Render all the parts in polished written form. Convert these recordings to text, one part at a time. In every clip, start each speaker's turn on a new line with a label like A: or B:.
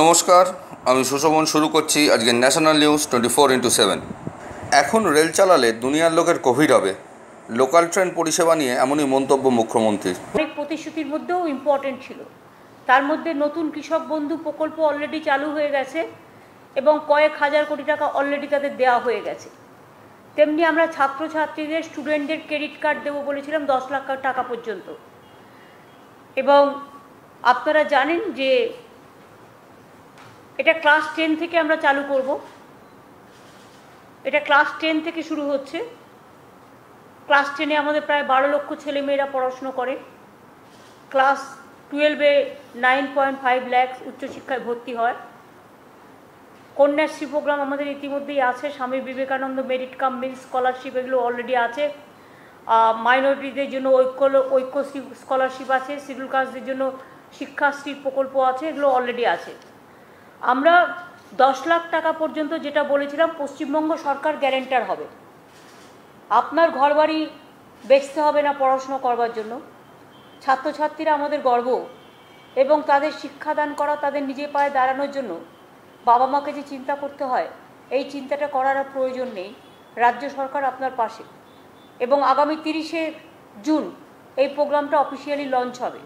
A: নমস্কার, আমি সুশোভন। শুরু করছি আজকে ন্যাশনাল নিউজ 24x7। এখন রেল চালালে দুনিয়ার লোকের কোভিড হবে, লোকাল ট্রেন পরিষেবা নিয়ে এমনই মন্তব্য মুখ্যমন্ত্রীর।
B: অনেক প্রতিশ্রুতির মধ্যেও ইম্পর্টেন্ট ছিল, তার মধ্যে নতুন কৃষক বন্ধু প্রকল্প অলরেডি চালু হয়ে গেছে এবং কয়েক হাজার কোটি টাকা অলরেডি তাদের দেওয়া হয়ে গেছে। তেমনি আমরা ছাত্রছাত্রীদের স্টুডেন্টদের ক্রেডিট কার্ড দেবো বলেছিলাম 10 লাখ টাকা পর্যন্ত। এবং আপনারা জানেন যে এটা ক্লাস 10 থেকে আমরা চালু করব। এটা ক্লাস 10 থেকে শুরু হচ্ছে। ক্লাস 10-এ আমাদের প্রায় 12 লক্ষ ছেলেমেয়েরা পড়াশুনো করে। ক্লাস 12-এ 9.5 লাখ উচ্চশিক্ষায় ভর্তি হয়। কন্যাশ্রী প্রোগ্রাম আমাদের ইতিমধ্যেই আছে। Swami Vivekananda merit cum means scholarship এগুলো অলরেডি আছে। মাইনরিটিদের জন্য ঐক্যশ্রী স্কলারশিপ আছে। শিডিউল কাস্টদের জন্য শিক্ষাশ্রী প্রকল্প আছে, এগুলো অলরেডি আছে। আমরা 10 লাখ টাকা পর্যন্ত যেটা বলেছিলাম, পশ্চিমবঙ্গ সরকার গ্যারেন্টার হবে। আপনার ঘরবাড়ি বেচতে হবে না পড়াশুনো করবার জন্য। ছাত্রছাত্রীরা আমাদের গর্ব এবং তাদের শিক্ষাদান করা, তাদের নিজের পায়ে দাঁড়ানোর জন্য বাবা মাকে যে চিন্তা করতে হয়, এই চিন্তাটা করার প্রয়োজন নেই। রাজ্য সরকার আপনার পাশে। এবং আগামী 30শে জুন এই প্রোগ্রামটা অফিসিয়ালি লঞ্চ হবে।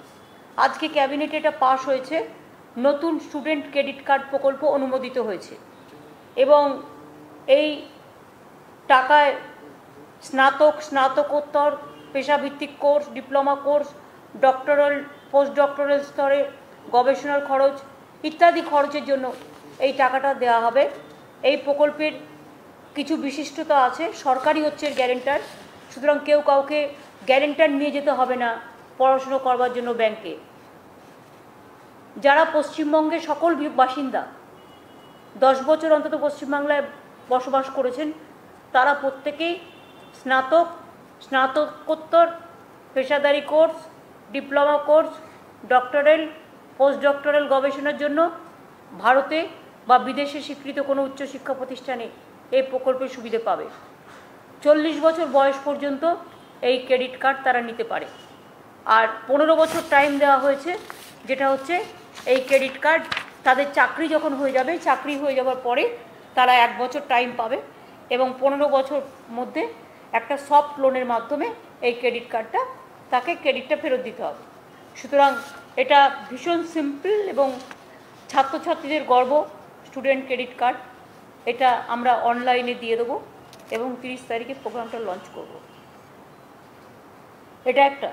B: আজকে ক্যাবিনেটে এটা পাস হয়েছে। নতুন স্টুডেন্ট ক্রেডিট কার্ড প্রকল্প অনুমোদিত হয়েছে এবং এই টাকায় স্নাতকোত্তর পেশাভিত্তিক course, diploma course, doctoral, post doctoral স্তরে গবেষণার খরচ ইত্যাদি খরচের জন্য এই টাকাটা দেওয়া হবে। এই প্রকল্পের কিছু বিশিষ্টতা আছে। সরকারই হচ্ছে গ্যারেন্টার, সুতরাং কেউ কাউকে গ্যারেন্টার নিয়ে যেতে হবে না পড়াশুনো করবার জন্য ব্যাংকে। যারা পশ্চিমবঙ্গের সকল বাসিন্দা 10 বছর অন্তত পশ্চিমবাংলায় বসবাস করেছেন, তারা প্রত্যেকেই স্নাতকোত্তর, পেশাদারি course, diploma course, doctoral, post doctoral গবেষণার জন্য ভারতে বা বিদেশে স্বীকৃত কোনো উচ্চশিক্ষা প্রতিষ্ঠানে এই প্রকল্পের সুবিধা পাবে। 40 বছর বয়স পর্যন্ত এই ক্রেডিট কার্ড তারা নিতে পারে। আর 15 বছর টাইম দেওয়া হয়েছে, যেটা হচ্ছে এই ক্রেডিট কার্ড তাদের চাকরি যখন হয়ে যাবে, চাকরি হয়ে যাওয়ার পরে তারা 1 বছর টাইম পাবে এবং 15 বছর মধ্যে একটা সফট লোনের মাধ্যমে এই ক্রেডিট কার্ডটা তাকে ক্রেডিটটা ফেরত দিতে হবে। সুতরাং এটা ভীষণ সিম্পল এবং ছাত্রছাত্রীদের গর্ব স্টুডেন্ট ক্রেডিট কার্ড। এটা আমরা অনলাইনে দিয়ে দেবো এবং 30 তারিখে প্রোগ্রামটা লঞ্চ করব। এটা একটা।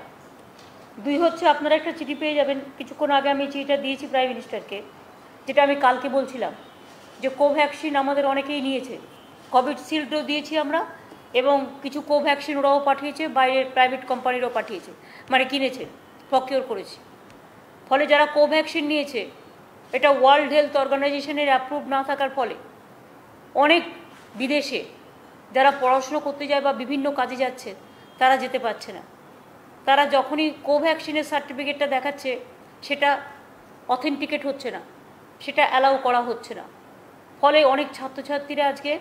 B: 2 হচ্ছে, আপনারা একটা চিঠি পেয়ে যাবেন। কিছুক্ষণ আগে আমি চিঠিটা দিয়েছি প্রাইম মিনিস্টারকে, যেটা আমি কালকে বলছিলাম যে কোভ্যাক্সিন আমাদের অনেকেই নিয়েছে, কোভিশিল্ডও দিয়েছি আমরা এবং কিছু কোভ্যাক্সিন ওরাও পাঠিয়েছে, বাইরের প্রাইভেট কোম্পানিরাও পাঠিয়েছে, মানে কিনেছে, প্রকিওর করেছে। ফলে যারা কোভ্যাক্সিন নিয়েছে, এটা ওয়ার্ল্ড হেলথ অর্গানাইজেশনের অ্যাপ্রুভ না থাকার ফলে অনেক বিদেশে যারা পড়াশুনো করতে যায় বা বিভিন্ন কাজে যাচ্ছে, তারা যেতে পারছে না। তারা যখনই কোভ্যাক্সিনের সার্টিফিকেটটা দেখাচ্ছে, সেটা অথেন্টিকেট হচ্ছে না, সেটা অ্যালাউ করা হচ্ছে না। ফলে অনেক ছাত্রছাত্রীরা আজকে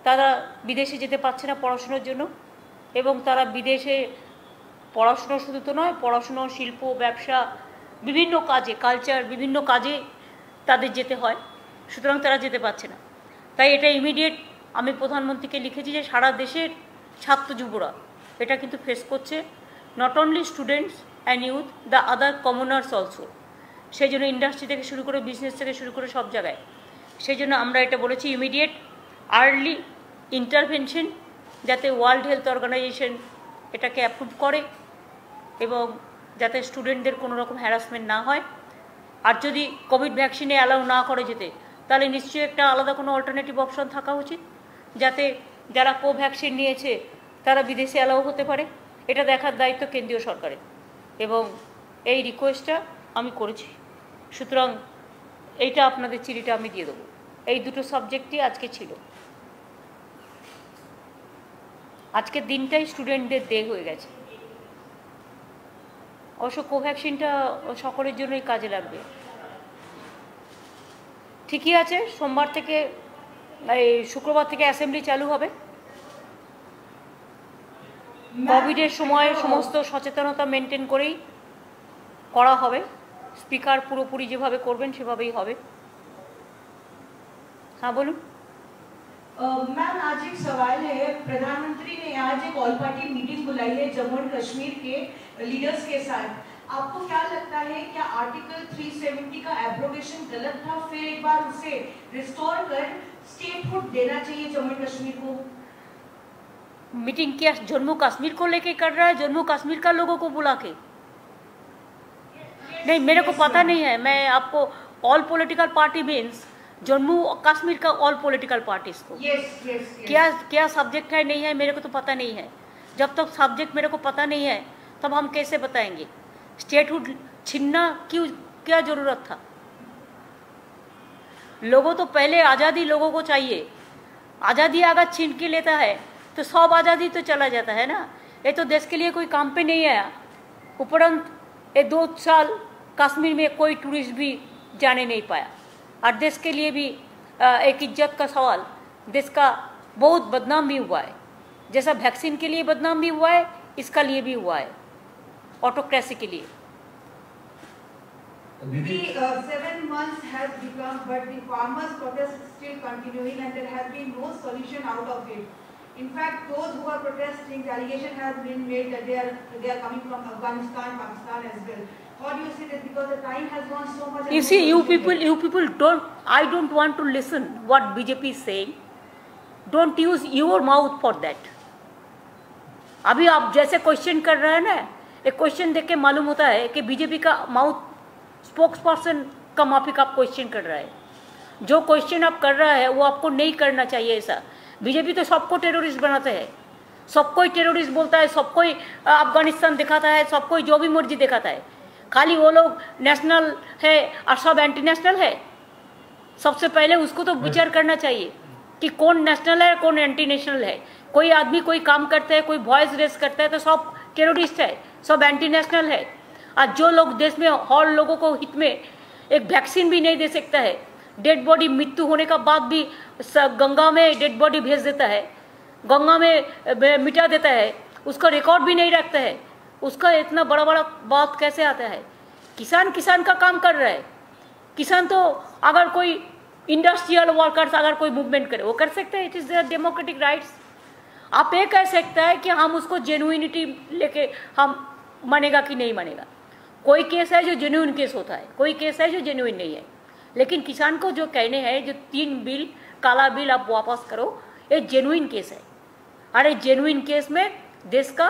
B: তারা বিদেশে যেতে পারছে না পড়াশোনার জন্য এবং তারা বিদেশে পড়াশুনো শুধু তো নয়, পড়াশুনো, শিল্প, ব্যবসা, বিভিন্ন কাজে, কালচার, বিভিন্ন কাজে তাদের যেতে হয়। সুতরাং তারা যেতে পারছে না। তাই এটা ইমিডিয়েট আমি প্রধানমন্ত্রীকে লিখেছি যে সারা দেশের ছাত্র যুবরা এটা কিন্তু ফেস করছে। Not only students and youth, the other commoners also. সেই জন্য ইন্ডাস্ট্রি থেকে শুরু করে, বিজনেস থেকে শুরু করে সব জায়গায়। সেই জন্য আমরা এটা বলেছি ইমিডিয়েট আর্লি ইন্টারভেনশন, যাতে ওয়ার্ল্ড হেলথ অর্গানাইজেশন এটাকে অ্যাপ্রুভ করে এবং যাতে স্টুডেন্টদের কোনো রকম হ্যারাসমেন্ট না হয়। আর যদি কোভিড ভ্যাকসিনে অ্যালাউ না করে যেতে, তাহলে নিশ্চয়ই একটা আলাদা কোনো অল্টারনেটিভ অপশন থাকা উচিত, যাতে যারা কোভ্যাক্সিন নিয়েছে তারা বিদেশে অ্যালাউ হতে পারে। এটা দেখার দায়িত্ব কেন্দ্রীয় সরকারের এবং এই রিকোয়েস্টটা আমি করেছি। সুতরাং এইটা আপনাদের চিঠিটা আমি দিয়ে দেবো। এই দুটো সাবজেক্টই আজকে ছিল। আজকের দিনটাই স্টুডেন্টদের ডে হয়ে গেছে। অবশ্য কোভ্যাক্সিনটা সকলের জন্যই কাজে লাগবে। ঠিকই আছে, সোমবার থেকে শুক্রবার থেকে অ্যাসেম্বলি চালু হবে। কোভিডের সময় সমস্ত সচেতনতা মেনটেন করেই করা হবে। স্পিকার পুরোপুরি যেভাবে করবেন সেভাবেই হবে। हाँ बोलूँ।
C: मैम आज एक सवाल है, प्रधानमंत्री ने आज एक ऑल पार्टी मीटिंग बुलाई है जम्मू एंड कश्मीर के लीडर्स के साथ। आपको क्या लगता है, क्या आर्टिकल 370 का एब्रोगेशन गलत था, फिर एक बार उसे रिस्टोर कर स्टेटहुड देना चाहिए जम्मू एंड कश्मीर को?
B: मीटिंग क्या जम्मू कश्मीर को लेके कर रहा है, जम्मू कश्मीर का लोगों को बुला के? नहीं, मेरे को पता नहीं है। मैं आपको all political party means Jammu Kashmir का ऑल पॉलिटिकल पार्टीज को क्या क्या सब्जेक्ट है नहीं है मेरे को तो पता नहीं है। जब तक सब्जेक्ट मेरे को पता नहीं है तब हम कैसे बताएंगे? स्टेटहुड छीनना क्यों, क्या जरूरत था? लोगों तो पहले आज़ादी लोगों को चाहिए। आज़ादी अगर छीन के लेता है तो सब आज़ादी तो चला जाता है ना। ये तो देश के लिए कोई काम पे नहीं आया। उपरंत ये 2 साल कश्मीर में कोई टूरिस्ट भी जाने नहीं पाया और देश के लिए भी एक इज्जत का सवाल, देश का बहुत बदनाम भी हुआ है। जैसा वैक्सीन के लिए बदनाम भी हुआ है, इसका लिए भी हुआ है, ऑटोक्रेसी के लिए।
C: The 7 months has become, but the farmers' protest is still continuing, and there has been no solution out of it. In fact, those who are protesting, the allegation has been made that they are coming from Afghanistan, Pakistan as well. How do you see this? Because the time has gone so much.
B: You see, you people don't. I don't want to listen what BJP is saying. Don't use your mouth for that. अभी आप जैसे question कर रहे हैं ना, एक question देख के मालूम होता है कि बीजेपी का माउथ स्पोक्स पर्सन का माफिक आप क्वेश्चन कर रहा है। जो क्वेश्चन आप कर रहा है वो आपको नहीं करना चाहिए ऐसा। बीजेपी तो सबको टेररिस्ट बनाते हैं, सबको ही टेररिस्ट बोलता है, सबको ही अफगानिस्तान दिखाता है, सबको ही जो भी मर्जी दिखाता है। खाली वो लोग नेशनल है और सब एंटी नेशनल है। सबसे पहले उसको तो विचार करना चाहिए कि कौन नेशनल है कौन एंटी नेशनल है। कोई आदमी कोई काम करता है, कोई वॉइस रेस करता है तो सब टेररिस्ट है, सब एंटी नेशनल है। आज जो लोग देश में और लोगों को हित में एक वैक्सीन भी नहीं दे सकता है, डेड बॉडी मृत्यु होने का बाद भी गंगा में डेड बॉडी भेज देता है, गंगा में मिटा देता है, उसका रिकॉर्ड भी नहीं रखता है, उसका इतना बड़ा बड़ा बात कैसे आता है? किसान का काम कर रहा है। किसान तो अगर कोई इंडस्ट्रियल वर्कर्स अगर कोई मूवमेंट करे वो कर सकते हैं, it is their democratic rights. आप ये कह सकते हैं कि हम उसको जेन्युइनिटी लेके हम मानेगा कि नहीं मानेगा। कोई केस है जो जेन्युइन केस होता है, कोई केस है जो जेन्युइन नहीं है। लेकिन किसान को जो कहने हैं जो 3 बिल काला बिल आप वापस करो, ये जेन्युइन केस है। अरे जेन्युइन केस में देश का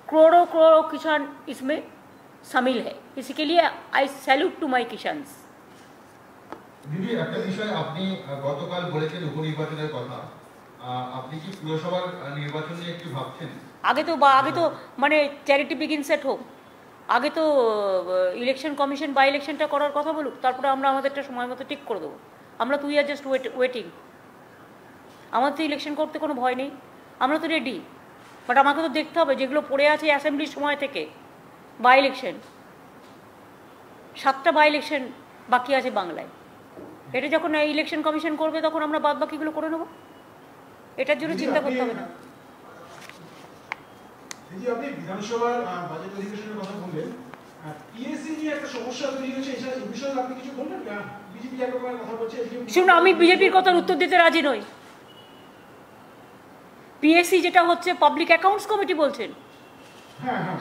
B: करोड़ों करोड़ों किसान इसमें शामिल है। इसके लिए आई सैल्यूट टू माई किसान्स।
D: দিদি একটা বিষয় আপনি গতকাল বলেছেন উপনির্বাচনের কথা, আপনি কি পুরসভার নির্বাচন নিয়ে একটু ভাবছেন?
B: আগে তো মানে চ্যারিটি বিগিন সেট হোক, আগে তো ইলেকশন কমিশন বা ইলেকশনটা করার কথা বলুক, তারপরে আমরা আমাদেরটা সময় মতো ঠিক করে দেবো। আমরা তো উই আর জাস্ট ওয়েটিং। আমাদের তো ইলেকশন করতে কোনো ভয় নেই, আমরা তো রেডি। বাট আমাকে তো দেখতে হবে যেগুলো পড়ে আছে অ্যাসেম্বলির সময় থেকে। বাই ইলেকশন 7টা বাই ইলেকশন বাকি আছে বাংলায়। এটা যখন ইলেকশন কমিশন করবে তখন আমরা বাদ বাকিগুলো করে নেব, এটার জন্য চিন্তা করতে হবে না।
E: দিদি আপনি বিধানসভার বাজেট অধিবেশনের কথা বললেন, পিএসসি নিয়ে একটা সমস্যা তৈরি হয়েছে, এই বিষয়ে আপনি কিছু বললেন? বিজেপি এক রকমের কথা বলছে।
B: শুনুন, আমি বিজেপির কথার উত্তর দিতে রাজি নই। পিএসসি যেটা হচ্ছে পাবলিক অ্যাকাউন্টস কমিটি বলছেন?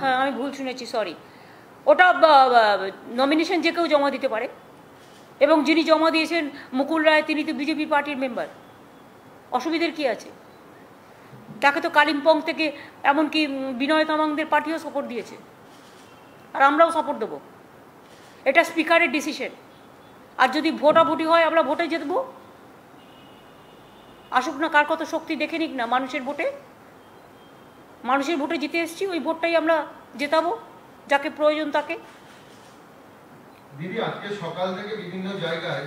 B: হ্যাঁ, আমি ভুল শুনেছি, সরি। ওটা নমিনেশন যে কেউ জমা দিতে পারে, এবং যিনি জমা দিয়েছেন মুকুল রায়, তিনি তো বিজেপি পার্টির মেম্বার। অসুবিধার কি আছে? তাকে তো কালিম্পং থেকে এমনকি বিনয় তামাংদের পার্টিও সাপোর্ট দিয়েছে, আর আমরাও সাপোর্ট দেবো। এটা স্পিকারের ডিসিশন। আর যদি ভোটাভুটি হয় আমরা ভোটে জিতবো। আসুক না, কার কত শক্তি দেখে নিক না। মানুষের ভোটে জিতে এসেছি, ওই ভোটটাই আমরা জেতাবো যাকে প্রয়োজন তাকে।
D: দিদি আজকে সকাল থেকে বিভিন্ন জায়গায়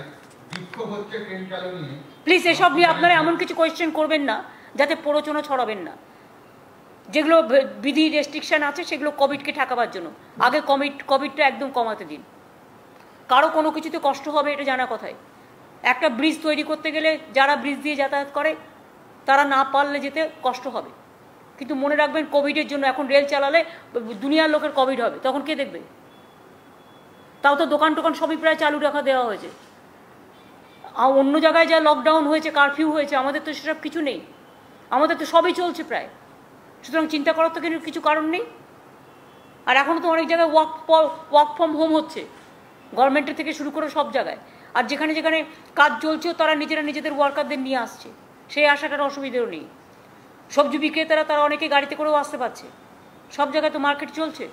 D: বিক্ষোভ হচ্ছে ট্রেন চালু নিয়ে।
B: প্লিজ এসব নিয়ে আপনারা এমন কিছু কোয়েশ্চেন করবেন না যাতে প্ররোচনা ছড়াবেন না। যেগুলো বিধি রেস্ট্রিকশন আছে সেগুলো কোভিডকে ঠেকাবার জন্য। আগে কোভিডটা একদম কমাতে দিন। কারো কোনো কিছুতে কষ্ট হবে এটা জানা কথাই। একটা ব্রিজ তৈরি করতে গেলে যারা ব্রিজ দিয়ে যাতায়াত করে তারা না পারলে যেতে কষ্ট হবে, কিন্তু মনে রাখবেন কোভিডের জন্য এখন রেল চালালে দুনিয়ার লোকের কোভিড হবে, তখন কে দেখবে? তাও তো দোকান টোকান সবই প্রায় চালু রাখা দেওয়া হয়েছে। অন্য জায়গায় যা লকডাউন হয়েছে, কারফিউ হয়েছে, আমাদের তো সেসব কিছু নেই, আমাদের তো সবই চলছে প্রায়। সুতরাং চিন্তা করার তো কিছু কারণ নেই। আর এখনও তো অনেক জায়গায় ওয়ার্ক ফ্রম হোম হচ্ছে, গভর্নমেন্টের থেকে শুরু করে সব জায়গায়। আর যেখানে যেখানে কাজ চলছেও তারা নিজেদের ওয়ার্কারদের নিয়ে আসছে, সেই আশাটার অসুবিধেও নেই। সবজি বিক্রেতারা তারা অনেকে গাড়িতে করেও আসতে পারছে, সব জায়গায় তো মার্কেট চলছে,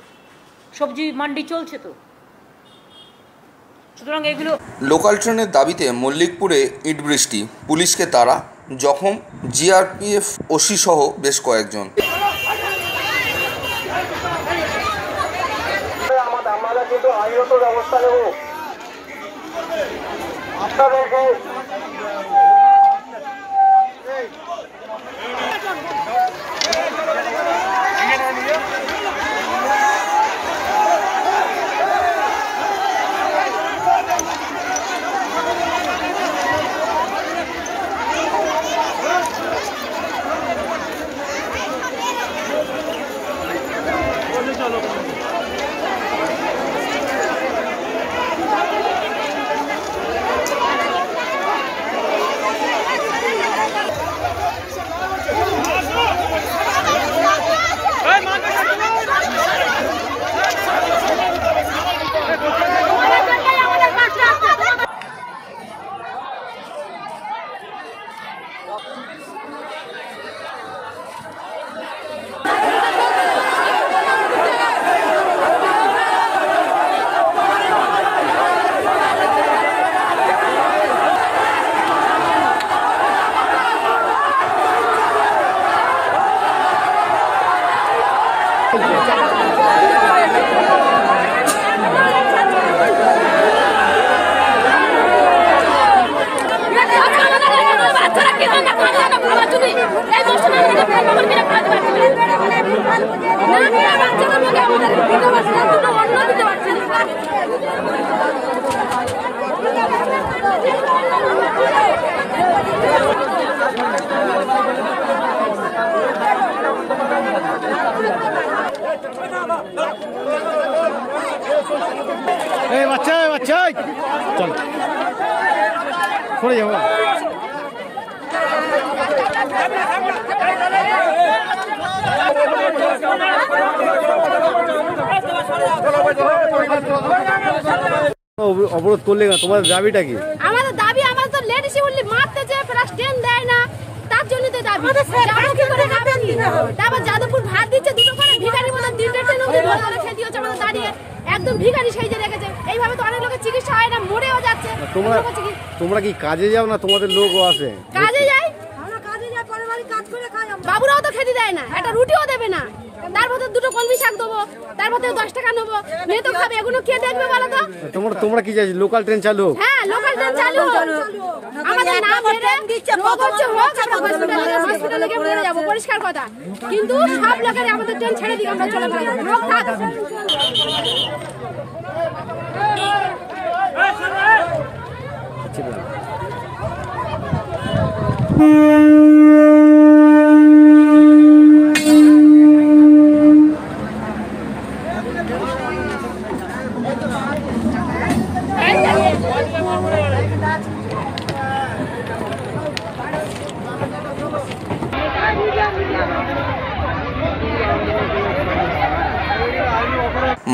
B: সবজি মান্ডি চলছে তো। সুতরাং এগুলো
A: লোকাল ট্রেনের দাবিতে মল্লিকপুরে ইট বৃষ্টি, পুলিশকে তাড়া, জখম জিআরপিএফ ওসি সহ বেশ কয়েকজন।
F: আমরা কিন্তু আইনত ব্যবস্থা নেব আপনাদেরকে।
G: চলো সরে যাবো। অবরোধ করলে না, তোমাদের দাবিটা কি?
H: আমাদের দাবি, আমাদের তো লেডিস বললি মারতেছে, প্লাস ট্রেন দেয় না, তার জন্য তো দাবি। তারপর যাদবপুর ভাত দিচ্ছে দুটো করে, ভিখারি মতো তিনটে ট্রেন অবধি ধরে খেতে হচ্ছে আমাদের দাঁড়িয়ে, একদম ভিখারি সেজে রেখেছে। এইভাবে তো অনেক লোকের চিকিৎসা হয় না, মরেও যাচ্ছে।
G: তোমরা কি কাজে যাও না, তোমাদের লোকও আছে?
H: কাজে যাই, আমরা কাজে যাই, পরের বাড়ি কাজ করে খাই। বাবুরাও তো খেতে দেয় না, একটা রুটিও দেবে না, তার মধ্যে দুটো কলমি শাক দেবো, তার মধ্যে 10 টাকা নেবো, মেয়ে তো খাবে, এগুলো কে দেখবে বলো তো?
G: তোমরা কি চাইছো লোকাল ট্রেন চালু?
H: হ্যাঁ, লোকাল ট্রেন চালু হোক, আমাদের নাম মেরে রোগ হচ্ছে হোক, আমরা হসপিটালে গিয়ে মরে যাবো, পরিষ্কার কথা। কিন্তু সব লোকের আমাদের ট্রেন ছেড়ে দিই, আমরা চলে যাবো, রোগ থাক।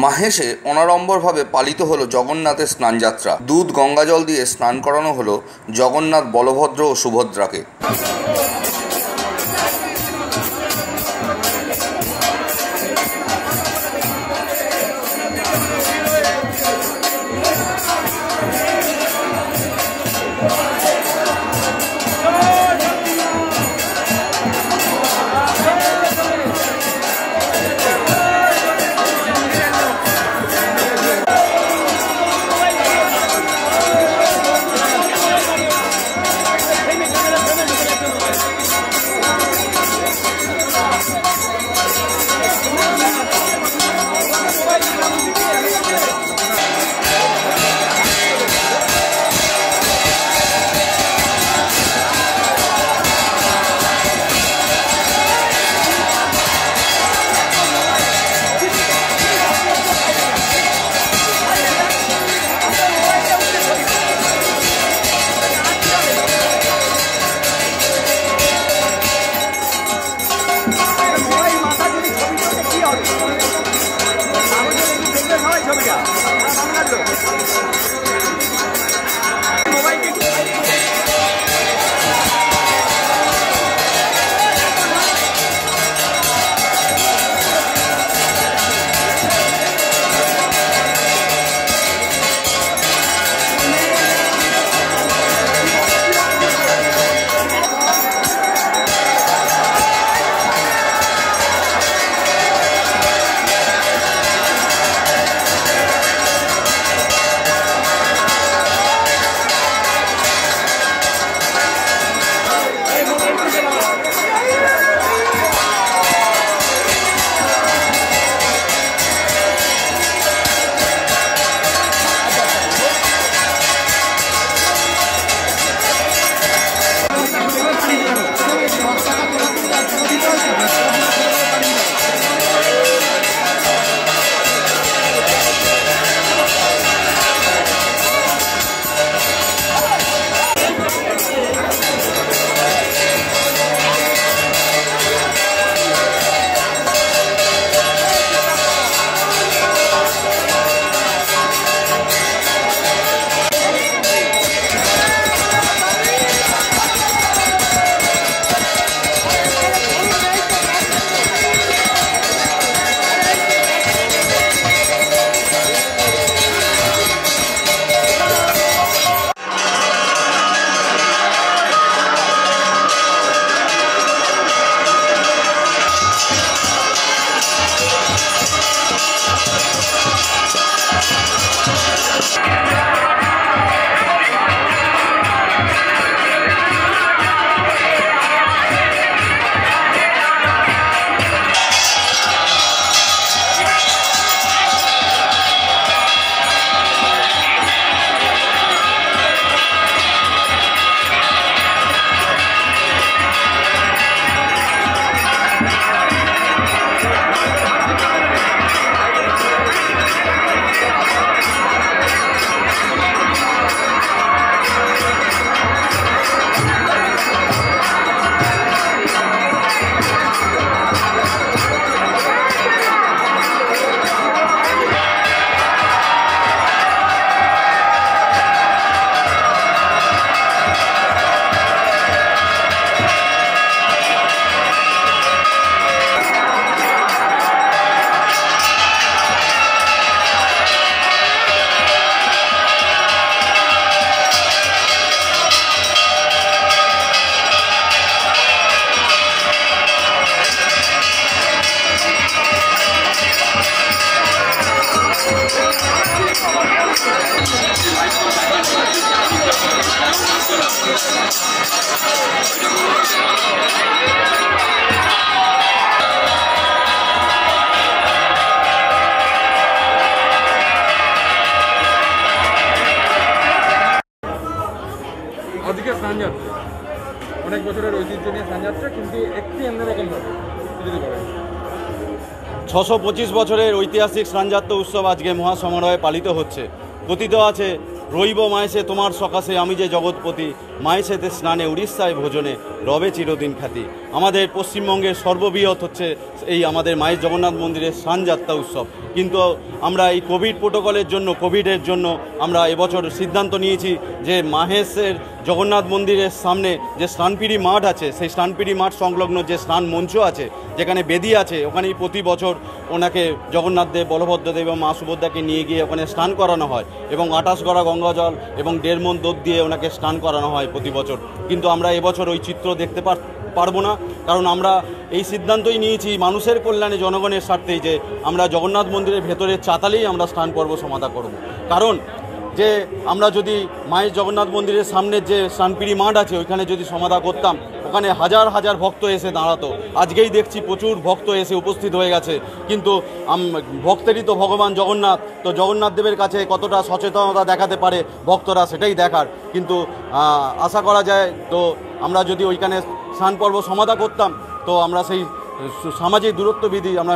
A: মাহেশে অনাড়ম্বরভাবে পালিত হলো জগন্নাথের স্নানযাত্রা। দুধ গঙ্গাজল দিয়ে স্নান করানো হলো জগন্নাথ, বলভদ্র ও সুভদ্রাকে।
I: আজকে স্নানযাত্রা অনেক বছরের ঐতিহ্য নিয়ে স্নানযাত্রা, কিন্তু একটু অন্যরকমভাবে যদি বলেন।
J: 625 বছরের ঐতিহাসিক স্নানযাত্রা উৎসব আজকে মহাসমারোহে পালিত হচ্ছে। কথিত আছে, রইব মায়েসে তোমার সকাশে আমি যে জগৎপতি, মায়েসেতে স্নানে উড়িষ্যায় ভোজনে রবে চিরদিন খ্যাতি। আমাদের পশ্চিমবঙ্গের সর্ববৃহৎ হচ্ছে এই আমাদের মায়ের জগন্নাথ মন্দিরের স্নানযাত্রা উৎসব। কিন্তু আমরা এই কোভিড প্রোটোকলের জন্য, কোভিডের জন্য আমরা এবছর সিদ্ধান্ত নিয়েছি যে মাহেশের জগন্নাথ মন্দিরের সামনে যে স্নানপিড়ি মাঠ আছে, সেই স্নানপিড়ি মাঠ সংলগ্ন যে স্নান মঞ্চ আছে, যেখানে বেদি আছে, ওখানেই প্রতি বছর ওনাকে জগন্নাথদেব, বলভদ্রদেব এবং মা সুভদ্রাকে নিয়ে গিয়ে ওখানে স্নান করানো হয় এবং 28 গড়া গঙ্গা জল এবং 1.5 মণ দুধ দিয়ে ওনাকে স্নান করানো হয় প্রতি বছর। কিন্তু আমরা এবছর ওই চিত্র দেখতে পারবো না, কারণ আমরা এই সিদ্ধান্তই নিয়েছি মানুষের কল্যাণে, জনগণের স্বার্থেই, যে আমরা জগন্নাথ মন্দিরের ভেতরের চাতালেই আমরা স্নান পর্ব সমাধা করব। কারণ যে আমরা যদি মায়ের জগন্নাথ মন্দিরের সামনের যে স্নানপিড়ি মাঠ আছে ওইখানে যদি সমাধা করতাম, ওখানে হাজার হাজার ভক্ত এসে দাঁড়াতো। আজকেই দেখছি প্রচুর ভক্ত এসে উপস্থিত হয়ে গেছে, কিন্তু ভক্তেরই তো ভগবান জগন্নাথ, তো জগন্নাথ দেবের কাছে কতটা সচেতনতা দেখাতে পারে ভক্তরা সেটাই দেখার। কিন্তু আশা করা যায় তো আমরা যদি ওইখানে স্নান পর্ব সমাধা করতাম তো আমরা সেই সামাজিক দূরত্ব বিধি আমরা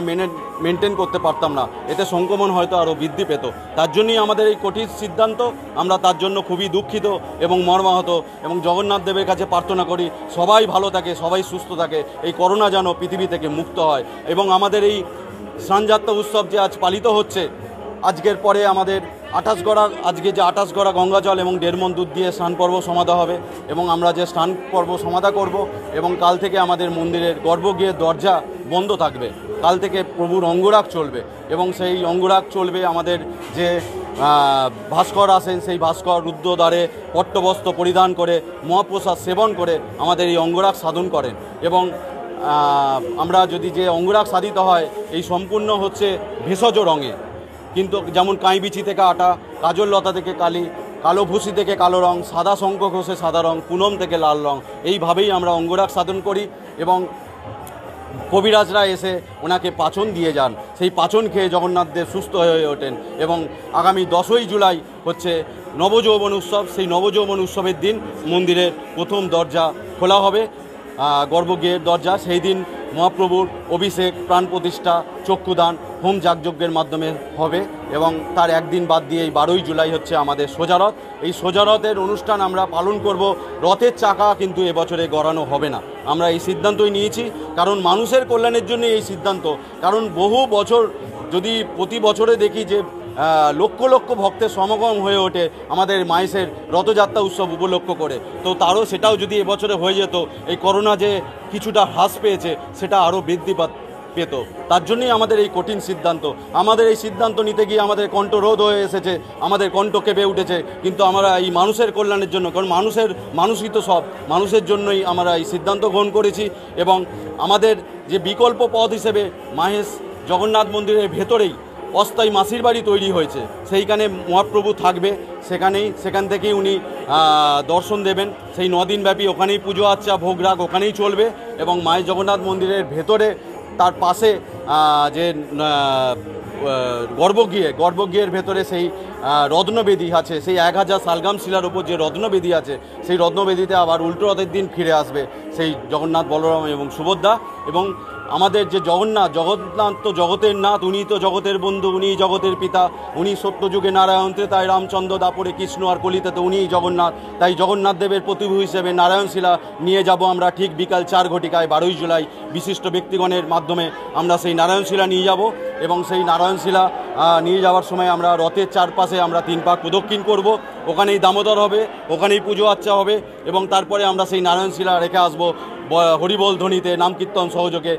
J: মেনটেন করতে পারতাম না, এতে সংক্রমণ হয়তো আরও বৃদ্ধি পেত। তার জন্যই আমাদের এই কঠিন সিদ্ধান্ত। আমরা তার জন্য খুবই দুঃখিত এবং মর্মাহত, এবং জগন্নাথ দেবের কাছে প্রার্থনা করি সবাই ভালো থাকে, সবাই সুস্থ থাকে, এই করোনা যেন পৃথিবী থেকে মুক্ত হয়। এবং আমাদের এই স্নানযাত্রা উৎসব যে আজ পালিত হচ্ছে, আজকের পরে আমাদের 28 গড়া, আজকে যে 28 গড়া গঙ্গা জল এবং 1.5 মণ দুধ দিয়ে স্নান পর্ব সমাধা হবে এবং আমরা যে স্নান পর্ব সমাধা করব এবং কাল থেকে আমাদের মন্দিরের গর্ভগৃহের দরজা বন্ধ থাকবে। কাল থেকে প্রভুর অঙ্গরাগ চলবে এবং সেই অঙ্গরাগ চলবে আমাদের যে ভাস্কর আসেন, সেই ভাস্কর রুদ্রদ্বারে পট্টবস্ত্র পরিধান করে মহাপ্রসাদ সেবন করে আমাদের এই অঙ্গরাগ সাধন করেন। এবং আমরা যদি যে অঙ্গরাগ সাধিত হয় এই সম্পূর্ণ হচ্ছে ভেষজ রঙে, কিন্তু যেমন কাঁইবিচি থেকে আটা, কাজল লতা থেকে কালি, কালো ভুসি থেকে কালো রং, সাদা শঙ্খ ঘোষে সাদা রং, পুনম থেকে লাল রং, এইভাবেই আমরা অঙ্গরাগ সাধন করি। এবং কবিরাজরা এসে ওনাকে পাচন দিয়ে যান, সেই পাচন খেয়ে জগন্নাথ দেব সুস্থ হয়ে ওঠেন। এবং আগামী 10ই জুলাই হচ্ছে নবযৌবন উৎসব, সেই নবযৌবন উৎসবের দিন মন্দিরের প্রথম দরজা খোলা হবে, গর্ভগৃহের দরজা। সেই দিন মহাপ্রভুর অভিষেক, প্রাণ প্রতিষ্ঠা, চক্ষুদান, হোম যাগযজ্ঞের মাধ্যমে হবে। এবং তার একদিন বাদ দিয়ে এই 12ই জুলাই হচ্ছে আমাদের সোজারথ। এই সোজারথের অনুষ্ঠান আমরা পালন করব। রথের চাকা কিন্তু এবছরে গড়ানো হবে না, আমরা এই সিদ্ধান্তই নিয়েছি, কারণ মানুষের কল্যাণের জন্য এই সিদ্ধান্ত। কারণ বহু বছর যদি প্রতি বছরে দেখি যে লক্ষ লক্ষ ভক্তের সমাগম হয়ে ওঠে আমাদের মায়েসের রথযাত্রা উৎসব উপলক্ষ করে, তো সেটাও যদি এবছরে হয়ে যেত, এই করোনা যে কিছুটা হ্রাস পেয়েছে সেটা আরও বৃদ্ধি পেত। তার জন্যই আমাদের এই কঠিন সিদ্ধান্ত। আমাদের এই সিদ্ধান্ত নিতে গিয়ে আমাদের কণ্ঠরোধ হয়ে এসেছে, আমাদের কণ্ঠ কেঁপে উঠেছে, কিন্তু আমরা এই মানুষের কল্যাণের জন্য, কারণ মানুষই তো সব, মানুষের জন্যই আমরা এই সিদ্ধান্ত গ্রহণ করেছি। এবং আমাদের যে বিকল্প পথ হিসেবে মাহেশ জগন্নাথ মন্দিরের ভেতরেই অস্থায়ী মাসির বাড়ি তৈরি হয়েছে, সেইখানে মহাপ্রভু থাকবে, সেখান থেকেই উনি দর্শন দেবেন। সেই 9 দিনব্যাপী ওখানেই পুজো আচ্ছা ভোগরাগ ওখানেই চলবে। এবং মায়ের জগন্নাথ মন্দিরের ভেতরে তার পাশে যে গর্ভগৃহের ভেতরে সেই রত্নবেদী আছে, সেই 1000 শালগ্রাম শিলার উপর যে রত্নবেদী আছে, সেই রত্নবেদীতে আবার উল্টো রথের দিন ফিরে আসবে সেই জগন্নাথ, বলরাম এবং সুভদ্রা। এবং আমাদের যে জগন্নাথ তো জগতের নাথ, উনি তো জগতের বন্ধু, উনি জগতের পিতা, উনি সত্যযুগে নারায়ণ, তাই রামচন্দ্র, দাপরে কৃষ্ণ, আর কলিতে তো উনিই জগন্নাথ। তাই জগন্নাথ দেবের প্রতিভূ হিসেবে নারায়ণশিলা নিয়ে যাব আমরা ঠিক বিকাল 4 ঘটিকায় 12ই জুলাই বিশিষ্ট ব্যক্তিগণের মাধ্যমে আমরা সেই নারায়ণশিলা নিয়ে যাব। এবং সেই নারায়ণশিলা নিয়ে যাওয়ার সময় আমরা রথের চারপাশে আমরা 3 পাক প্রদক্ষিণ করব, ওখানেই দামোদর হবে, ওখানেই পুজো আচ্চা হবে। এবং তারপরে আমরা সেই নারায়ণশিলা রেখে আসবো হরিবোল ধ্বনিতে, নাম কীর্তন সহযোগে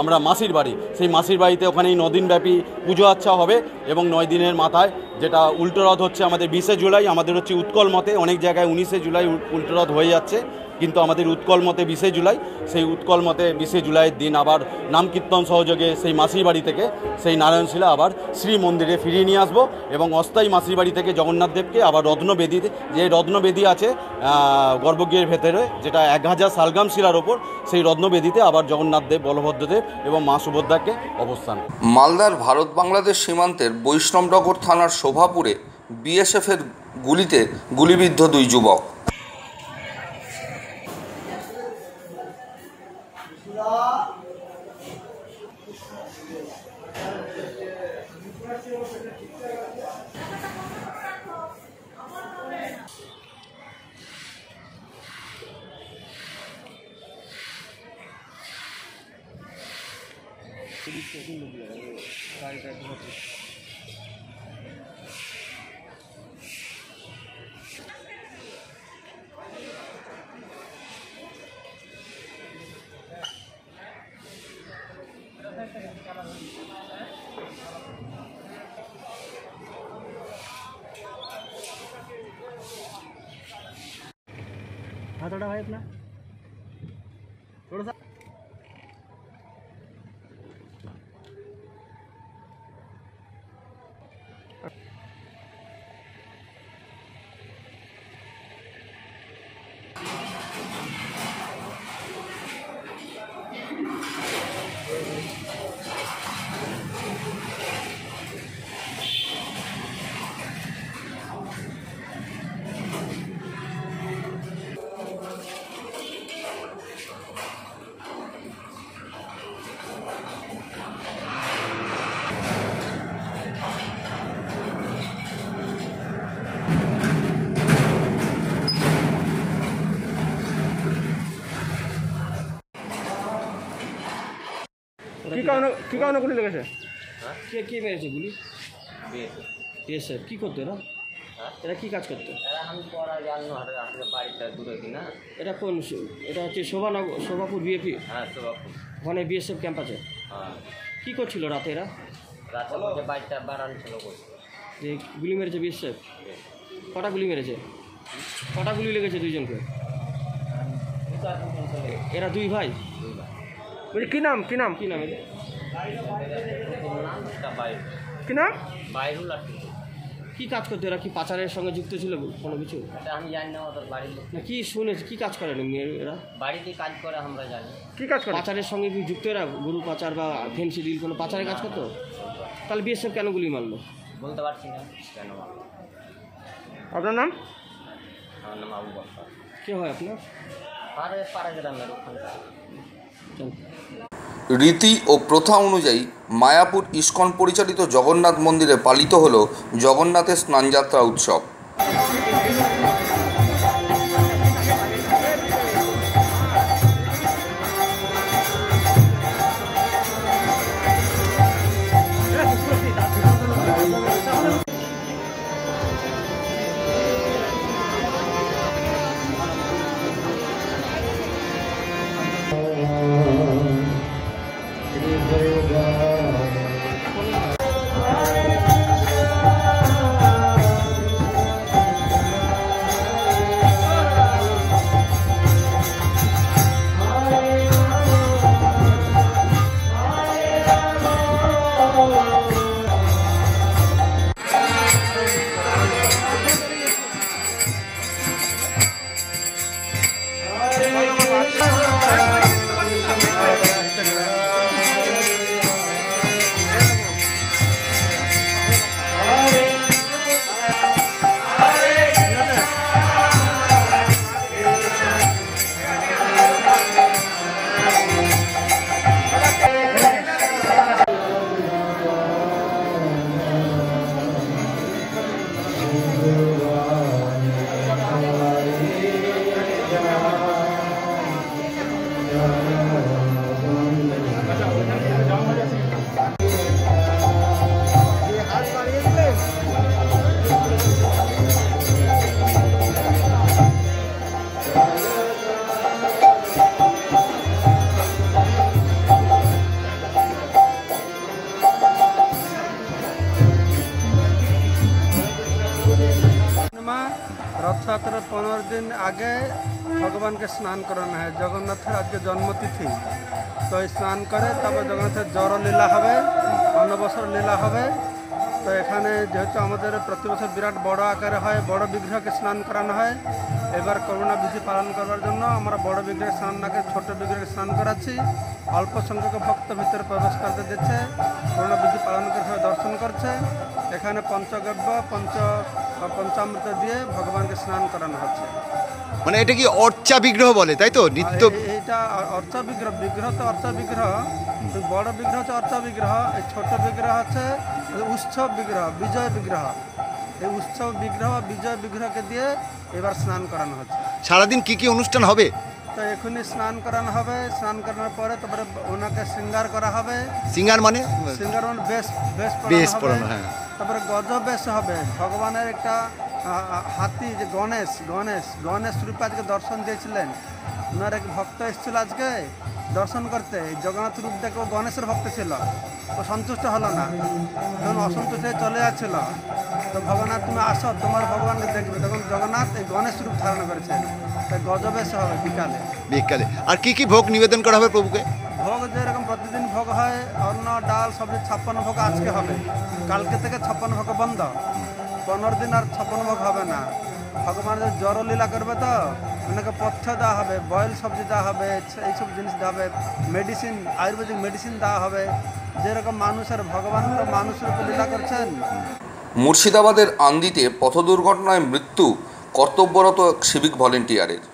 J: আমরা মাসির বাড়ি, সেই মাসির বাড়িতে ওখানেই 9 দিনব্যাপী পুজো আচ্ছা হবে। এবং 9 দিনের মাথায় যেটা উল্টো রথ হচ্ছে আমাদের 20শে জুলাই, আমাদের হচ্ছে উৎকল মতে, অনেক জায়গায় 19শে জুলাই উল্টো রথ হয়ে যাচ্ছে, কিন্তু আমাদের উৎকল মতে 20শে জুলাই। সেই উৎকল মতে 20শে জুলাইয়ের দিন আবার নাম কীর্তন সহযোগে সেই মাসির বাড়ি থেকে সেই নারায়ণশিলা আবার শ্রী মন্দিরে ফিরিয়ে নিয়ে আসবো। এবং অস্থায়ী মাসির বাড়ি থেকে জগন্নাথ দেবকে আবার রত্নবেদীতে, যে রত্নবেদী আছে গর্ভগৃহের ভেতরে, যেটা 1000 শালগ্রাম শিলার ওপর, সেই রত্নবেদীতে আবার জগন্নাথ দেব, বলভদ্রদেব এবং মা সুভদ্রাকে অবস্থান।
A: মালদার ভারত বাংলাদেশ সীমান্তের বৈষ্ণবনগর থানার শোভাপুরে বিএসএফের গুলিতে গুলিবিদ্ধ 2 যুবক।
G: हाथ उठा भाई अपना थोड़ा सा। কি কারণে গুলি লেগেছে?
K: কে মেরেছে গুলি? বিএসএফ কি করতো এরা? এরা কি কাজ করতো? এটা কোন? এটা হচ্ছে শোভাপুর বিএপি।
L: হ্যাঁ, শোভাপুর।
K: ওখানে বিএসএফ ক্যাম্প আছে।
L: হ্যাঁ।
K: কি করছিল রাতে এরা?
L: রাতে বলছে বাড়িটা বাড়ানো ছিল।
K: যে গুলি মেরেছে বিএসএফ? কটা গুলি মেরেছে? কটা গুলি লেগেছে দুইজনকে? এরা দুই ভাই? বলছি কী নাম কী নাম কী নাম এদের? কী নাম?
L: বাইরুল।
K: কী কাজ করতো এরা? কি পাচারের সঙ্গে যুক্ত ছিল কোনো কিছু?
L: আমি জানি না, ওদের বাড়ির লোক।
K: না কি শুনেছি, কী কাজ করেন এরা?
L: বাড়িতে কাজ করে আমরা জানি।
K: কী কাজ করে? পাচারের সঙ্গে কি যুক্ত এরা? গরু পাচার বা ফেন্সি ডিল কোনো পাচারের কাজ করতো? তাহলে বিএসএফ কেন গুলি মারলো?
L: বলতে পারছি না কেন মারলো।
K: আপনার নাম?
L: আমার নাম আবু বকর।
K: কে হয় আপনার?
L: পাড়া গ্রামের ওখানকার।
A: রীতি ও প্রথা অনুযায়ী মায়াপুর ইস্কন পরিচালিত জগন্নাথ মন্দিরে পালিত হল জগন্নাথের স্নানযাত্রা উৎসব।
M: रथयात्रा 15 दिन आगे भगवान के स्नान कराना है। जगन्नाथের আজকে জন্মতিথি, তো স্নান করে তারপর জগন্নাথের জ্বর লীলা হবে, অন্নবসর লীলা হবে। তো এখানে যেহেতু আমাদের প্রতি বছর বিরাট বড় আকারে হয়, বড় বিগ্রহকে স্নান করানো হয়। এবার করোনা বিধি পালন করার জন্য আমরা বড় বিগ্রহে স্নান না করে ছোট বিগ্রহে স্নান করাচ্ছি। অল্প সংখ্যক ভক্ত ভিতরে প্রবেশ করতে দিচ্ছে, করোনা বিধি পালন করে দর্শন করছে। এখানে পঞ্চগব্য পঞ্চামৃত দিয়ে ভগবানকে স্নান করানো হচ্ছে।
N: মানে এটা কি অর্চা বিগ্রহ বলে, তাই তো? নিত্য
M: এইটা অর্চা বিগ্রহ। বিগ্রহ তো অর্চা বিগ্রহ, বড় বিগ্রহ হচ্ছে অর্চা বিগ্রহ, এই ছোট বিগ্রহ হচ্ছে উৎসব বিগ্রহ, বিজয় বিগ্রহ। এই উৎসব বিগ্রহ বিজয় বিগ্রহকে দিয়ে এবার স্নান করানো হচ্ছে।
N: সারাদিন কি কি অনুষ্ঠান হবে?
M: তো এখনই স্নান করানো হবে, স্নান করানোর পরে তারপরে ওনাকে শৃঙ্গার করা হবে।
N: শৃঙ্গার মানে?
M: শৃঙ্গার মানে বেশ পরানো, হ্যাঁ। তারপরে গজ বেশ হবে। ভগবানের একটা হাতি যে গণেশ রূপে আজকে দর্শন দিয়েছিলেন। ওনার এক ভক্ত এসেছিল আজকে দর্শন করতে, জগন্নাথ রূপ দেখে ও গণেশের ভক্ত ছিল, ও সন্তুষ্ট হলো না, তখন অসন্তুষ্ট হয়ে চলে যাচ্ছিল। তো ভগবান তুমি আসো, তোমার ভগবানকে দেখবে। তখন জগন্নাথ এই গণেশ রূপ ধারণ করেছে। তাই গজবেশ হবে বিকালে।
N: আর কি কি ভোগ নিবেদন করা হবে প্রভুকে?
M: ভোগ যেরকম প্রতিদিন ভোগ হয়, অন্ন ডাল সবজি 56 ভোগ আজকে হবে। কালকে থেকে 56 ভোগ বন্ধ। 15 দিন আর 56 ভোগ হবে না। ভগবানের জ্বর লীলা করবে, তো ওনাকে পথ্য দেওয়া হবে, বয়েল সবজি দেওয়া হবে, এইসব জিনিস দেওয়া হবে, মেডিসিন, আয়ুর্বেদিক মেডিসিন দেওয়া হবে। যেরকম মানুষের ভগবান তো মানুষের উপর লীলা করছেন।
A: মুর্শিদাবাদের আন্দিতে পথ দুর্ঘটনায় মৃত্যু কর্তব্যরত এক সিভিক ভলেন্টিয়ারের।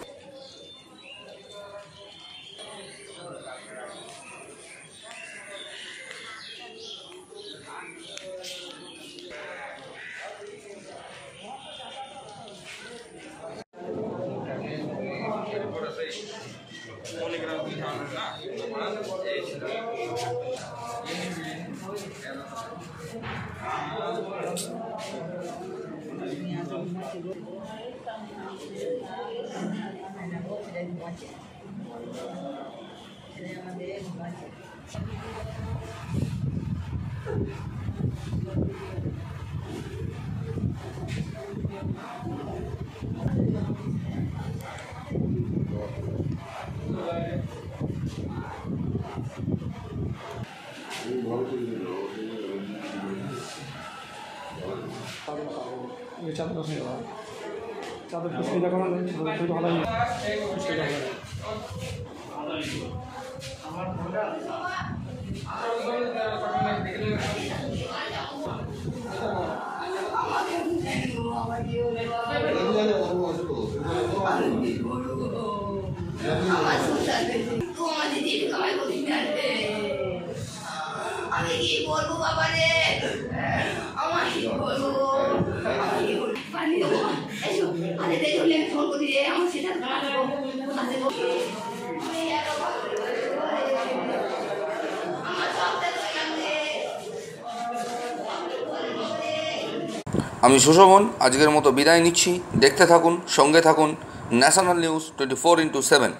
O: আমি কি বলবো বাবা রে, আমার কি বলবো, পানি দেবো এসো, আরে দেখো আমি ফোন করি রে, আমার সেটা খারাপ দেবো,
A: আমি সুশোভন আজকের মতো বিদায় নিচ্ছি। দেখতে থাকুন, সঙ্গে থাকুন ন্যাশনাল নিউজ 24x7।